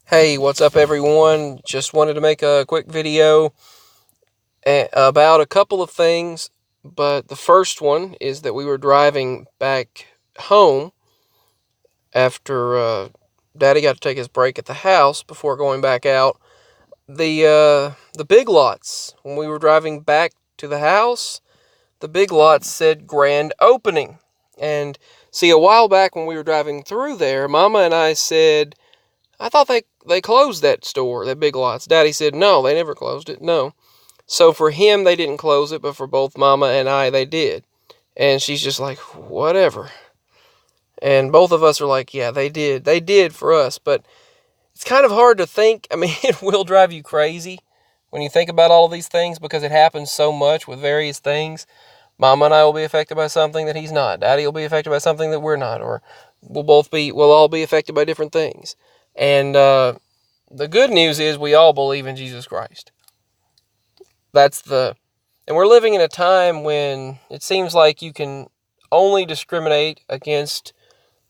Hey, what's up everyone? Just wanted to make a quick video about a couple of things, but the first one is that we were driving back home after Daddy got to take his break at the house before going back out. The Big Lots, when we were driving back to the house, the Big Lots said grand opening. And see, a while back when we were driving through there, Mama and I said, I thought they closed that store, that Big Lots. Daddy said, no, they never closed it. No. So for him, they didn't close it, but for both Mama and I, they did. And she's just like, whatever. And both of us are like, yeah, they did. They did for us. But it's kind of hard to think. I mean, it will drive you crazy when you think about all of these things because it happens so much with various things. Mama and I will be affected by something that he's not. Daddy will be affected by something that we're not. Or we'll all be affected by different things. And the good news is we all believe in Jesus Christ. And we're living in a time when it seems like you can only discriminate against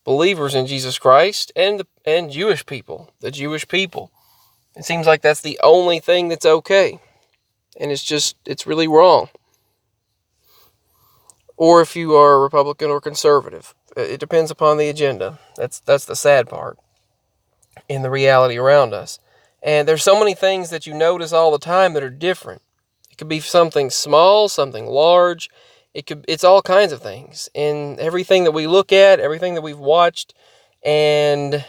believers in Jesus Christ and Jewish people, the Jewish people. It seems like that's the only thing that's okay. And it's really wrong. Or if you are Republican or conservative. It depends upon the agenda. That's the sad part in the reality around us. And there's so many things that you notice all the time that are different. It could be something small, something large. It's all kinds of things. And everything that we look at, everything that we've watched, and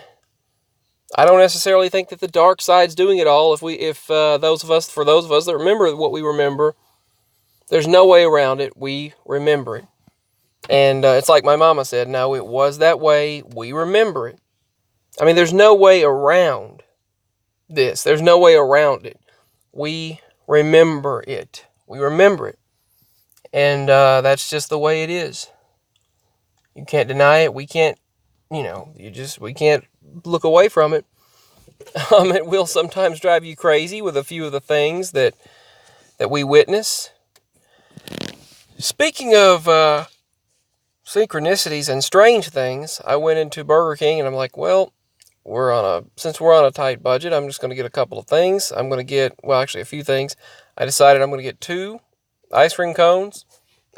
I don't necessarily think that the dark side's doing it all. For those of us that remember what we remember, there's no way around it. We remember it. And it's like my mama said, no, it was that way. We remember it. I mean, there's no way around this. There's no way around it. We remember it. We remember it. And that's just the way it is. You can't deny it. We can't, we can't look away from it. It will sometimes drive you crazy with a few of the things that we witness. Speaking of synchronicities and strange things, I went into Burger King and I'm like, well, since we're on a tight budget, I'm just going to get a couple of things. I'm going to get, a few things. I decided I'm going to get 2 ice cream cones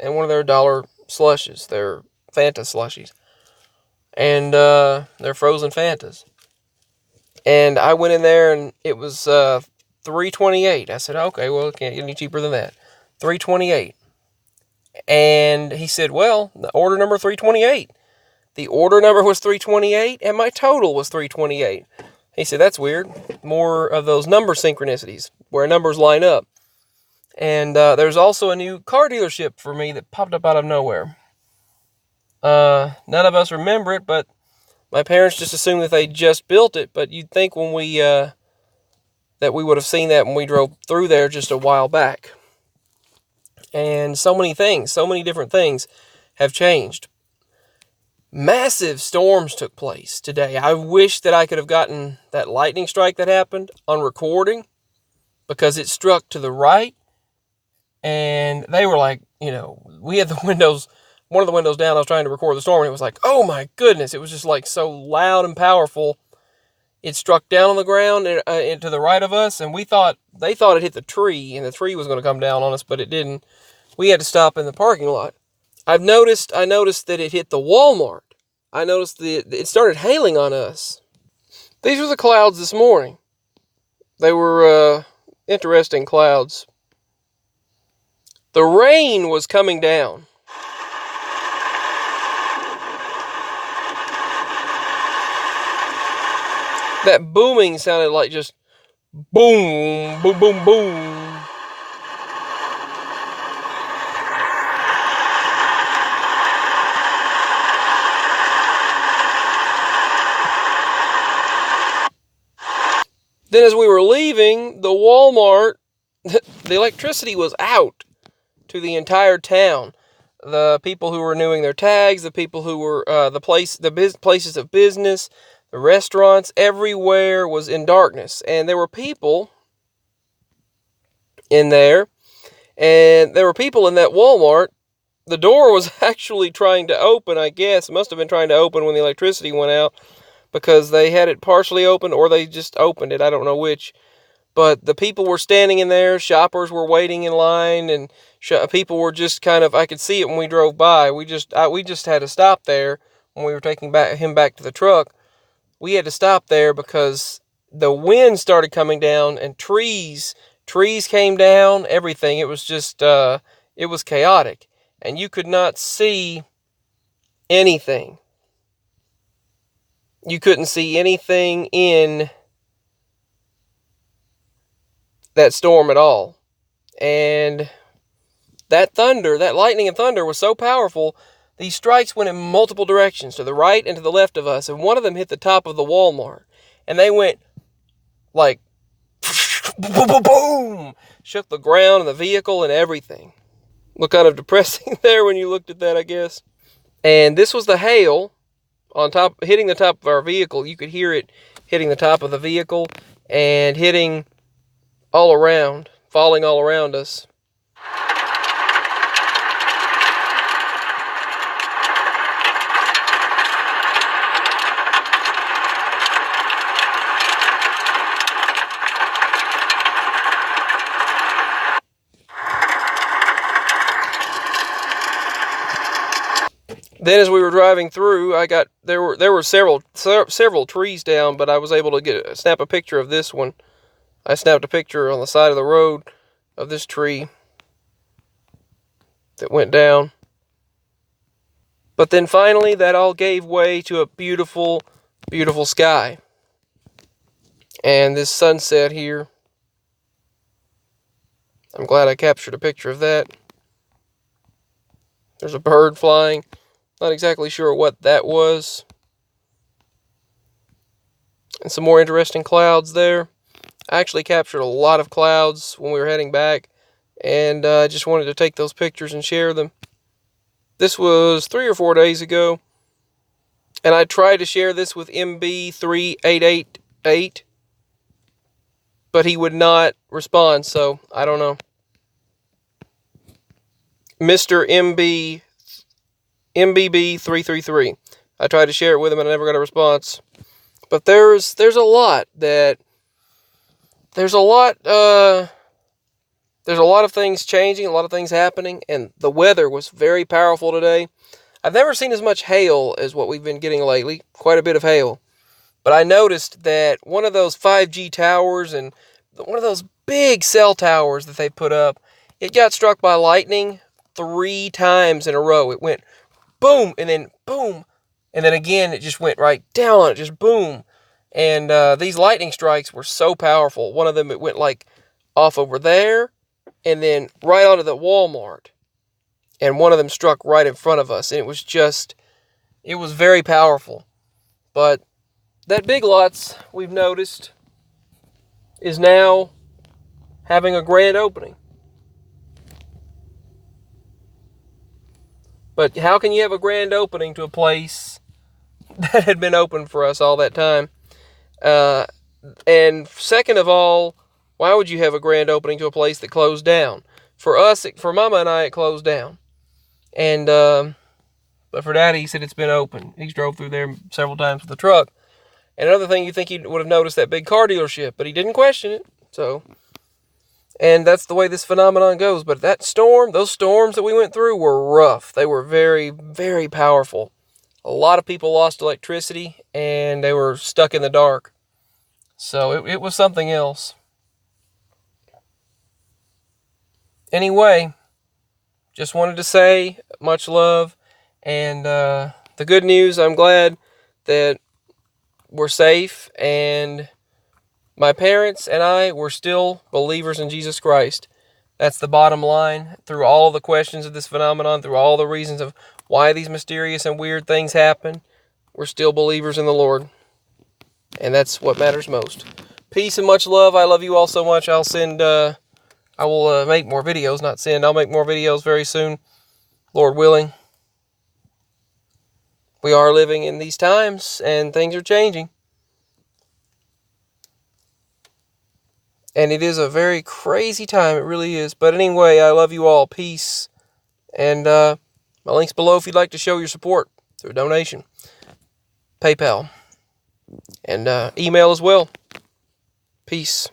and one of their dollar slushes. They're Fanta slushies. And they're frozen Fantas. And I went in there and it was $3.28. I said, okay, well, it can't get any cheaper than that. $3.28. And he said, well, the order number 328. The order number was 328, and my total was 328. He said, that's weird. More of those number synchronicities, where numbers line up. And there's also a new car dealership for me that popped up out of nowhere. None of us remember it, but my parents just assumed that they just built it. But you'd think that we would have seen that when we drove through there just a while back. And so many different things have changed. Massive storms took place today. I wish that I could have gotten that lightning strike that happened on recording because it struck to the right. And they were like, we had one of the windows down. I was trying to record the storm and it was like, oh my goodness. It was just like so loud and powerful. It struck down on the ground and to the right of us. And they thought it hit the tree and the tree was going to come down on us, but it didn't. We had to stop in the parking lot. I noticed that it hit the Walmart. I noticed it started hailing on us. These were the clouds this morning. They were interesting clouds. The rain was coming down. That booming sounded like just boom, boom, boom, boom. Then as we were leaving the Walmart, the electricity was out to the entire town. The people who were renewing their tags, the people who were places of business, the restaurants, everywhere was in darkness. And there were people in there, and there were people in that Walmart. The door was actually trying to open, I guess. It must have been trying to open when the electricity went out. because they had it partially open or they just opened it. I don't know which. But the people were standing in there. Shoppers were waiting in line, and people were just kind of, I could see it when we drove by. We just had to stop there when we were taking him back to the truck. We had to stop there because the wind started coming down, and trees came down, everything. It was just, it was chaotic, and you could not see anything. You couldn't see anything in that storm at all. And that lightning and thunder was so powerful, these strikes went in multiple directions, to the right and to the left of us, and one of them hit the top of the Walmart, and they went like boom, shook the ground and the vehicle and everything. Looked kind of depressing there when you looked at that, I guess. And this was the hail on top, hitting the top of our vehicle. You could hear it hitting the top of the vehicle and hitting all around, falling all around us. Then as we were driving through, there were several trees down, but I was able to snap a picture of this one. I snapped a picture on the side of the road of this tree that went down. But then finally, that all gave way to a beautiful, beautiful sky. And this sunset here, I'm glad I captured a picture of that. There's a bird flying. Not exactly sure what that was. And some more interesting clouds there. I actually captured a lot of clouds when we were heading back, and I just wanted to take those pictures and share them. This was 3 or 4 days ago, and I tried to share this with MB3888, but he would not respond, so I don't know. Mr. MBB333. I tried to share it with him and I never got a response. But there's a lot of things changing, a lot of things happening, and the weather was very powerful today. I've never seen as much hail as what we've been getting lately, quite a bit of hail. But I noticed that one of those 5G towers and one of those big cell towers that they put up, it got struck by lightning 3 times in a row. It went boom, and then boom, and then again it just went right down on it, just boom. And these lightning strikes were so powerful. One of them, it went like off over there, and then right onto the Walmart. And one of them struck right in front of us, and it was very powerful. But that Big Lots, we've noticed, is now having a grand opening. But how can you have a grand opening to a place that had been open for us all that time? And second of all, why would you have a grand opening to a place that closed down? For us, for Mama and I, it closed down. And but for Daddy, he said it's been open. He's drove through there several times with the truck. And another thing, you think he would have noticed that big car dealership, but he didn't question it. So, and that's the way this phenomenon goes. But those storms that we went through were rough. They were very, very powerful. A lot of people lost electricity, and they were stuck in the dark. So it was something else. Anyway, just wanted to say much love. And the good news, I'm glad that we're safe, and my parents and I were still believers in Jesus Christ. That's the bottom line. Through all the questions of this phenomenon, through all the reasons of why these mysterious and weird things happen, we're still believers in the Lord. And that's what matters most. Peace and much love. I love you all so much. I will make more videos, I'll make more videos very soon, Lord willing. We are living in these times, and things are changing. And it is a very crazy time, it really is. But anyway, I love you all. Peace. And my link's below if you'd like to show your support through a donation. PayPal. and email as well. Peace.